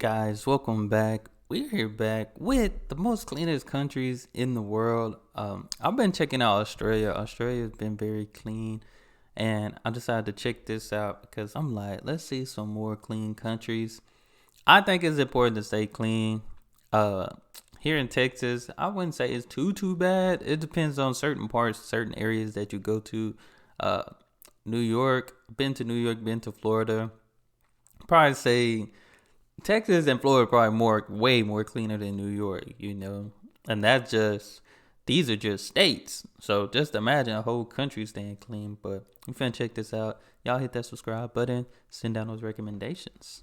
guys, welcome back. We're here back with the most cleanest countries in the world. I've been checking out Australia. Australia's been very clean, and I decided to check this out because I'm like, let's see some more clean countries. I think it's important to stay clean. Here in Texas, I wouldn't say it's too bad. It depends on certain parts, certain areas that you go to. New York, been to New York, been to Florida. Probably say Texas and Florida probably way more cleaner than New York, and these are just states. So just imagine a whole country staying clean. But we finna check this out. Y'all hit that subscribe button, send down those recommendations.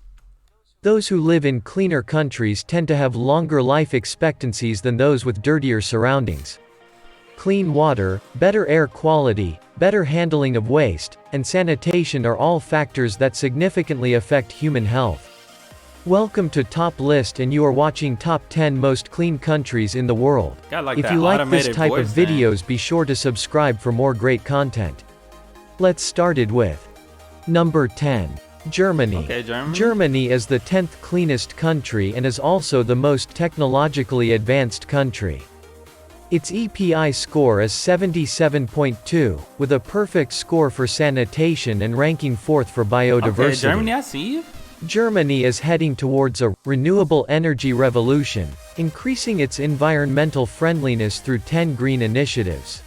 Those who live in cleaner countries tend to have longer life expectancies than those with dirtier surroundings. Clean water, better air quality, better handling of waste, and sanitation are all factors that significantly affect human health. Welcome to Top List, and you are watching Top 10 Most Clean Countries in the World. If you like this type of videos, be sure to subscribe for more great content. Let's start it with Number 10. Germany. Okay, Germany. Germany is the 10th cleanest country and is also the most technologically advanced country. Its EPI score is 77.2, with a perfect score for sanitation and ranking 4th for biodiversity. Okay, Germany, I see you. Germany is heading towards a renewable energy revolution, increasing its environmental friendliness through 10 green initiatives.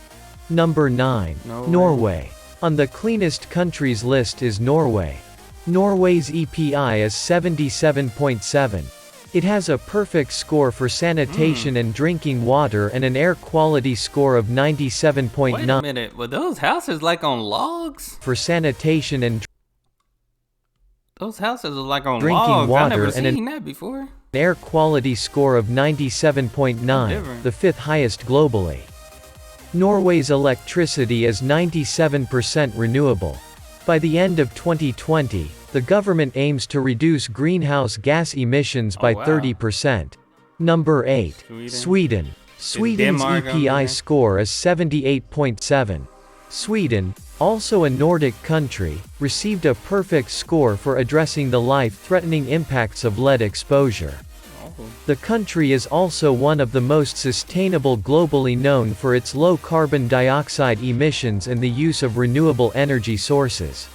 Number 9. Norway. On the cleanest countries list is Norway. Norway's EPI is 77.7. It has a perfect score for sanitation and drinking water and an air quality score of 97.9. Wait a minute, were those houses like on logs? For sanitation and those houses are like on drinking logs. water I never and seen that before. An air quality score of 97.9, the 5th highest globally. Norway's electricity is 97% renewable. By the end of 2020, the government aims to reduce greenhouse gas emissions by 30%. Number 8. Sweden. Sweden's EPI score is 78.7. Sweden, also a Nordic country, received a perfect score for addressing the life-threatening impacts of lead exposure. The country is also one of the most sustainable globally, known for its low carbon dioxide emissions and the use of renewable energy sources.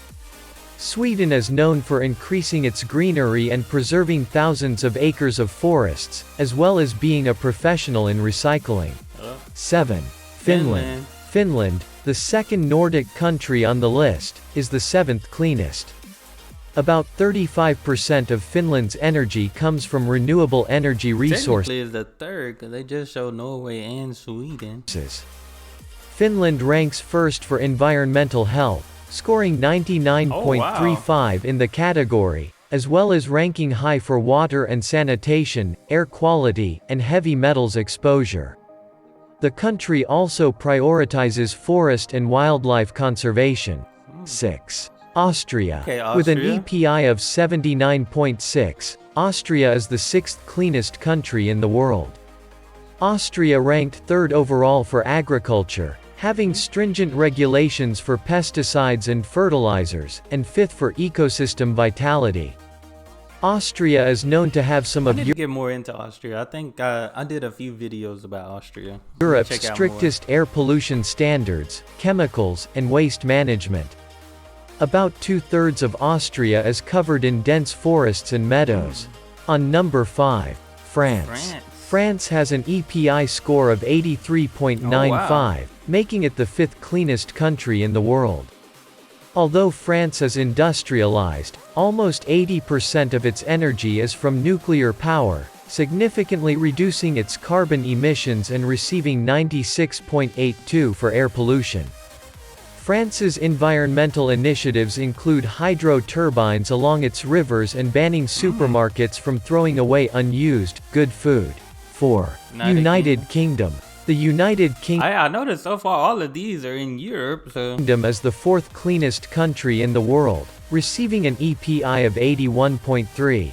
Sweden is known for increasing its greenery and preserving thousands of acres of forests, as well as being a professional in recycling. 7. Finland. Finland, the second Nordic country on the list, is the 7th cleanest. About 35% of Finland's energy comes from renewable energy resources. Technically, it's the third because they just showed Norway and Sweden. Finland ranks first for environmental health, scoring 99.35 in the category, as well as ranking high for water and sanitation, air quality, and heavy metals exposure. The country also prioritizes forest and wildlife conservation. 6. Austria. With an EPI of 79.6, Austria is the 6th cleanest country in the world. Austria ranked 3rd overall for agriculture, having stringent regulations for pesticides and fertilizers, and 5th for ecosystem vitality. Austria is known to have some of get more into Austria. I think I did a few videos about Austria. Europe's strictest air pollution standards, chemicals, and waste management. About 2/3 of Austria is covered in dense forests and meadows. On number 5, France. France has an EPI score of 83.95, making it the 5th cleanest country in the world. Although France is industrialized, almost 80% of its energy is from nuclear power, significantly reducing its carbon emissions and receiving 96.82 for air pollution. France's environmental initiatives include hydro turbines along its rivers and banning supermarkets from throwing away unused, good food. 4. United Kingdom. The United Kingdom. I noticed so far all of these are in Europe. Kingdom is the 4th cleanest country in the world, receiving an EPI of 81.3.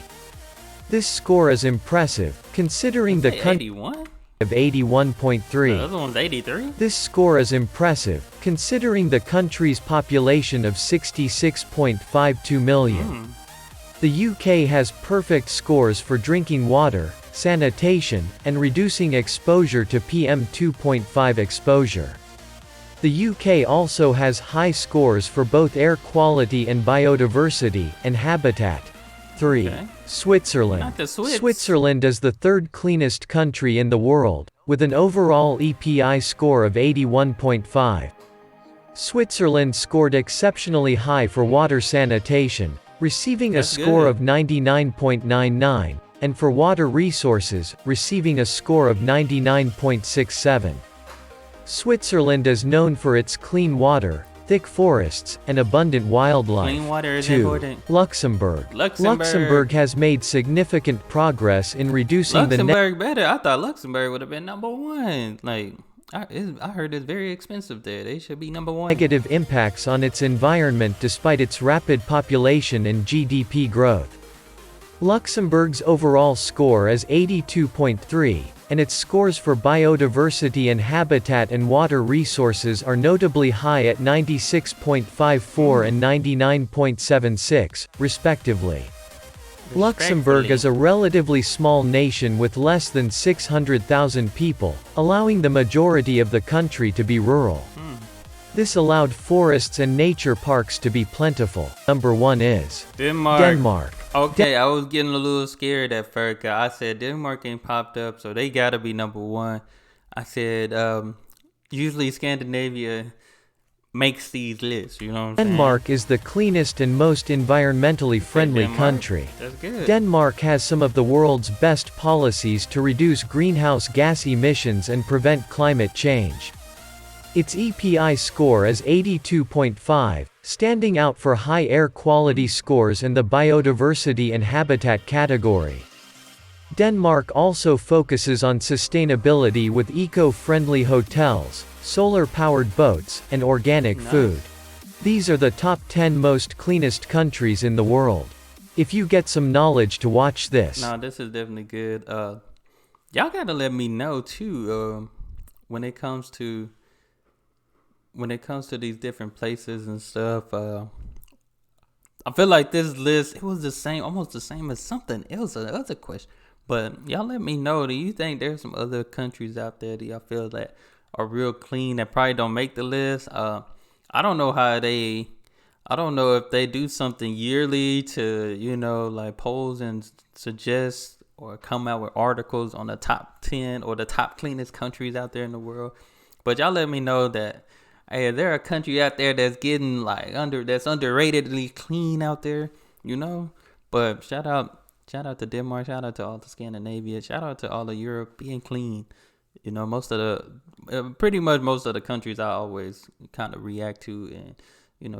This score is impressive, considering the country of 81.3. The other one's 83? This score is impressive, considering the country's population of 66.52 million. The UK has perfect scores for drinking water, sanitation, and reducing exposure to PM 2.5 exposure. The UK also has high scores for both air quality and biodiversity, and habitat. 3. Okay. Switzerland. Not the Swiss. Switzerland is the third cleanest country in the world, with an overall EPI score of 81.5. Switzerland scored exceptionally high for water sanitation, receiving a score of 99.99, and for water resources, receiving a score of 99.67. Switzerland is known for its clean water, thick forests, and abundant wildlife. Clean water is 2. important. Luxembourg. Luxembourg has made significant progress in reducing Luxembourg better. I thought Luxembourg would have been number one. Like, I heard it's very expensive there. They should be number one. Negative impacts on its environment despite its rapid population and GDP growth. Luxembourg's overall score is 82.3, and its scores for biodiversity and habitat and water resources are notably high at 96.54 and 99.76, respectively. Luxembourg is a relatively small nation with less than 600,000 people, allowing the majority of the country to be rural. This allowed forests and nature parks to be plentiful. Number 1 is Denmark. Okay, I was getting a little scared at first, 'cause I said Denmark ain't popped up, so they gotta be number one. I said, usually Scandinavia makes these lists, you know what I'm saying? Denmark is the cleanest and most environmentally friendly country. That's good. Denmark has some of the world's best policies to reduce greenhouse gas emissions and prevent climate change. Its EPI score is 82.5, standing out for high air quality scores in the biodiversity and habitat category. Denmark also focuses on sustainability with eco-friendly hotels, solar-powered boats, and organic food. These are the top 10 most cleanest countries in the world. If you get some knowledge to watch this. No, this is definitely good. Y'all gotta let me know too, when it comes to these different places and stuff. I feel like this list, it was the same, almost the same as something else, another question. But y'all let me know, do you think there's some other countries out there that y'all feel that are real clean that probably don't make the list? I don't know if they do something yearly to, like polls and suggest or come out with articles on the top 10 or the top cleanest countries out there in the world. But y'all let me know that, hey, is there a country out there that's getting that's underratedly clean out there, But shout out to Denmark, shout out to all the Scandinavia, shout out to all of Europe being clean. Pretty much most of the countries I always kind of react to and,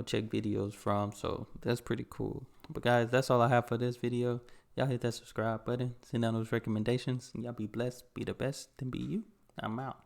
check videos from. So that's pretty cool. But guys, that's all I have for this video. Y'all hit that subscribe button, send down those recommendations. Y'all be blessed, be the best, and be you. I'm out.